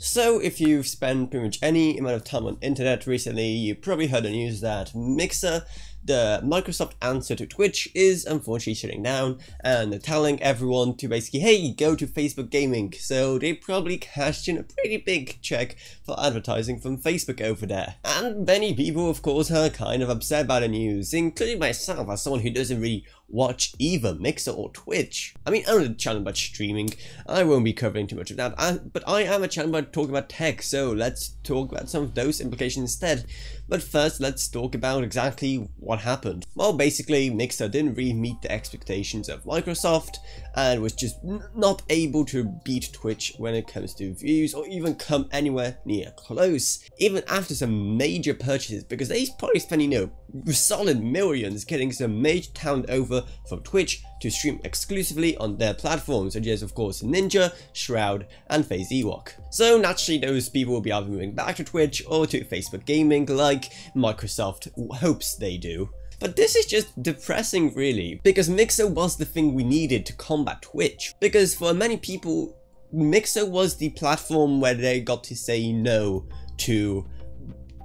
So if you've spent pretty much any amount of time on internet recently, you probably heard the news that Mixer, the Microsoft answer to Twitch, is unfortunately shutting down, and they're telling everyone to basically, hey, go to Facebook Gaming. So they probably cashed in a pretty big check for advertising from Facebook over there. And many people, of course, are kind of upset by the news, including myself as someone who doesn't really watch either Mixer or Twitch. I mean, I'm a channel about streaming, I won't be covering too much of that, but I am a channel about talking about tech, so let's talk about some of those implications instead. But first, let's talk about exactly what happened. Well, basically, Mixer didn't really meet the expectations of Microsoft, and was just not able to beat Twitch when it comes to views, or even come anywhere near close, even after some major purchases, because they probably spent, you know, solid millions getting some major talent over from Twitch to stream exclusively on their platforms, such as, of course, Ninja, Shroud, and FaZe Ewok. So naturally, those people will be either moving back to Twitch or to Facebook Gaming, like Microsoft hopes they do. But this is just depressing, really, because Mixer was the thing we needed to combat Twitch. Because for many people, Mixer was the platform where they got to say no to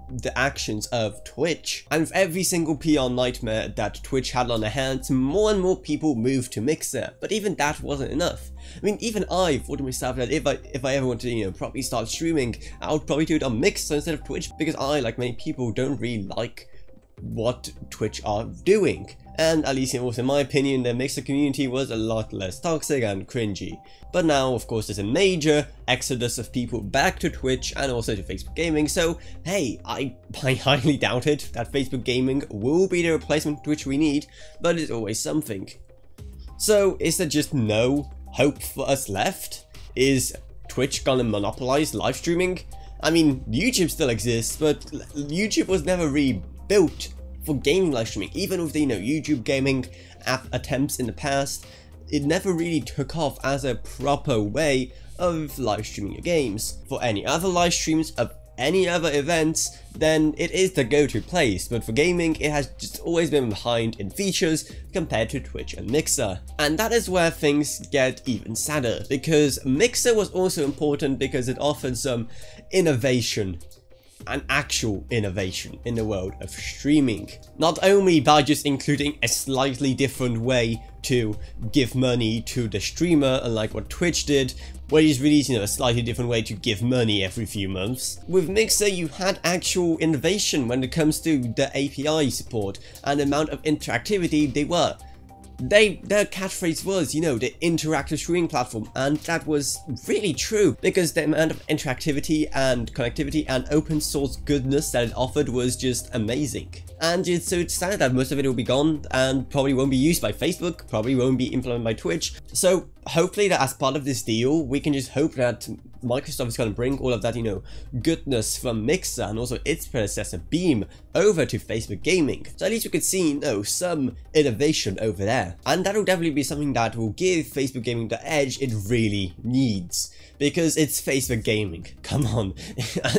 the actions of Twitch. And with every single PR nightmare that Twitch had on their hands, more and more people moved to Mixer. But even that wasn't enough. I mean, even I thought to myself that if I ever want to, you know, properly start streaming, I would probably do it on Mixer instead of Twitch, because I, like many people, don't really like what Twitch are doing. And at least in my opinion, the Mixer community was a lot less toxic and cringy. But now, of course, there's a major exodus of people back to Twitch and also to Facebook Gaming, so hey, I highly doubt it that Facebook Gaming will be the replacement Twitch we need, but it's always something. So is there just no hope for us left? Is Twitch gonna monopolize live streaming? I mean, YouTube still exists, but YouTube was never really built for gaming live streaming. Even with the, you know, YouTube gaming app attempts in the past, it never really took off as a proper way of live streaming your games. For any other live streams of any other events, then it is the go-to place, but for gaming it has just always been behind in features compared to Twitch and Mixer. And that is where things get even sadder, because Mixer was also important because it offered some innovation, an actual innovation in the world of streaming. Not only by just including a slightly different way to give money to the streamer, unlike what Twitch did, where he's releasing, you know, a slightly different way to give money every few months. With Mixer, you had actual innovation when it comes to the API support and the amount of interactivity they were. Their catchphrase was, you know, the interactive streaming platform, and that was really true, because the amount of interactivity and connectivity and open source goodness that it offered was just amazing. And so it's sad that most of it will be gone and probably won't be used by Facebook, probably won't be implemented by Twitch. So hopefully that as part of this deal, we can just hope that Microsoft is going to bring all of that, you know, goodness from Mixer and also its predecessor Beam over to Facebook Gaming. So at least we could see, you know, some innovation over there. And that will definitely be something that will give Facebook Gaming the edge it really needs. Because it's Facebook Gaming, come on.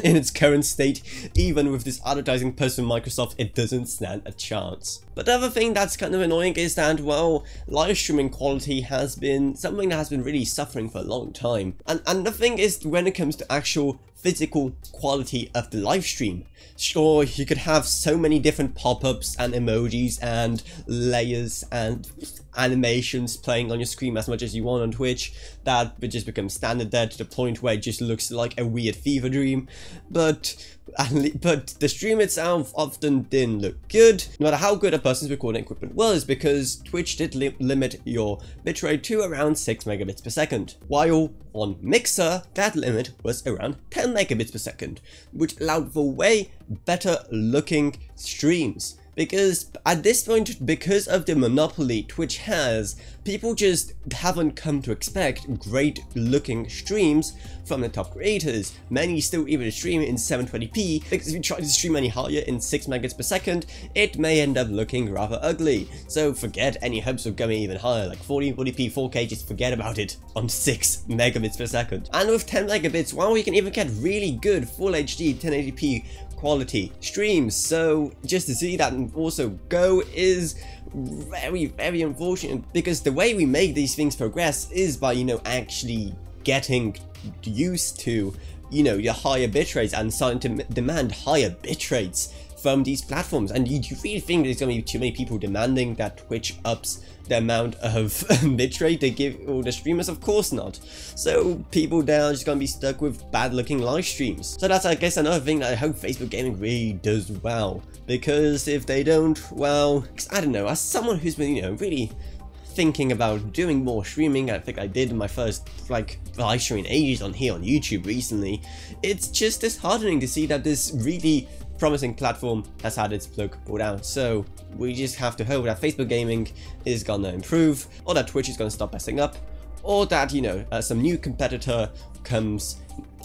In its current state, even with this advertising push from Microsoft, it doesn't stand a chance. But the other thing that's kind of annoying is that, well, live streaming quality has been something that has been really suffering for a long time. And the thing is, when it comes to actual physical quality of the live stream, sure, you could have so many different pop-ups and emojis and layers and animations playing on your screen as much as you want on Twitch, that would just become standard there to the point where it just looks like a weird fever dream. But the stream itself often didn't look good, no matter how good a person's recording equipment was, because Twitch did limit your bitrate to around 6 megabits per second, while on Mixer that limit was around 10 megabits per second, which allowed for way better looking streams. Because at this point, because of the monopoly Twitch has, people just haven't come to expect great looking streams from the top creators. Many still even stream in 720p, because if you try to stream any higher in 6 megabits per second, it may end up looking rather ugly. So forget any hopes of going even higher, like 1440p, 4K, just forget about it on 6 megabits per second. And with 10 megabits, well, you can even get really good full HD 1080p quality streams. So just to see that and also go is very unfortunate, because the way we make these things progress is by, you know, actually getting used to you know, your higher bitrates and starting to demand higher bitrates from these platforms. And you really think there's going to be too many people demanding that Twitch ups the amount of bitrate they give all the streamers? Of course not. So people there are just going to be stuck with bad looking live streams. So that's, I guess, another thing that I hope Facebook Gaming really does well, because if they don't, well, I don't know, as someone who's been, you know, really thinking about doing more streaming, I think I did my first like live stream in ages on here on YouTube recently, it's just disheartening to see that this really promising platform has had its plug pulled out. So we just have to hope that Facebook Gaming is gonna improve, or that Twitch is gonna stop messing up, or that, you know, some new competitor comes.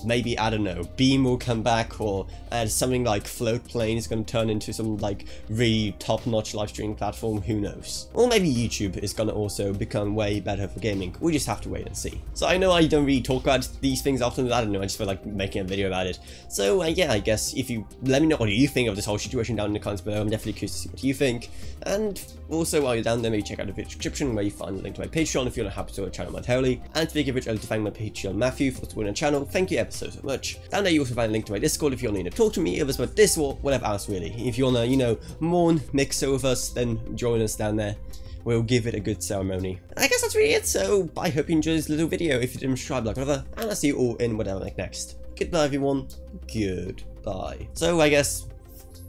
Maybe, I don't know, Beam will come back, or something like Floatplane is going to turn into some like really top-notch live streaming platform, who knows. Or maybe YouTube is going to also become way better for gaming. We just have to wait and see. So I know I don't really talk about these things often, I don't know, I just feel like making a video about it. So yeah, I guess if you let me know what you think of this whole situation down in the comments below, I'm definitely curious to see what you think. And also, while you're down there, maybe check out the video description where you find the link to my Patreon if you're not happy to support the channel monetarily. And speaking of which, I'll define my Patreon Matthew for supporting the channel. Thank you ever so much. Down there you also find a link to my Discord if you're needing to talk to me, either about this or whatever else really. If you wanna, you know, mourn Mixer with us, then join us down there. We'll give it a good ceremony. I guess that's really it, so I hope you enjoyed this little video. If you didn't subscribe, like whatever, and I'll see you all in whatever I make next. Goodbye everyone, goodbye. So I guess,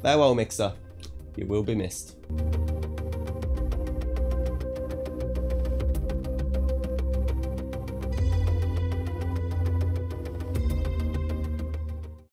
farewell Mixer, you will be missed.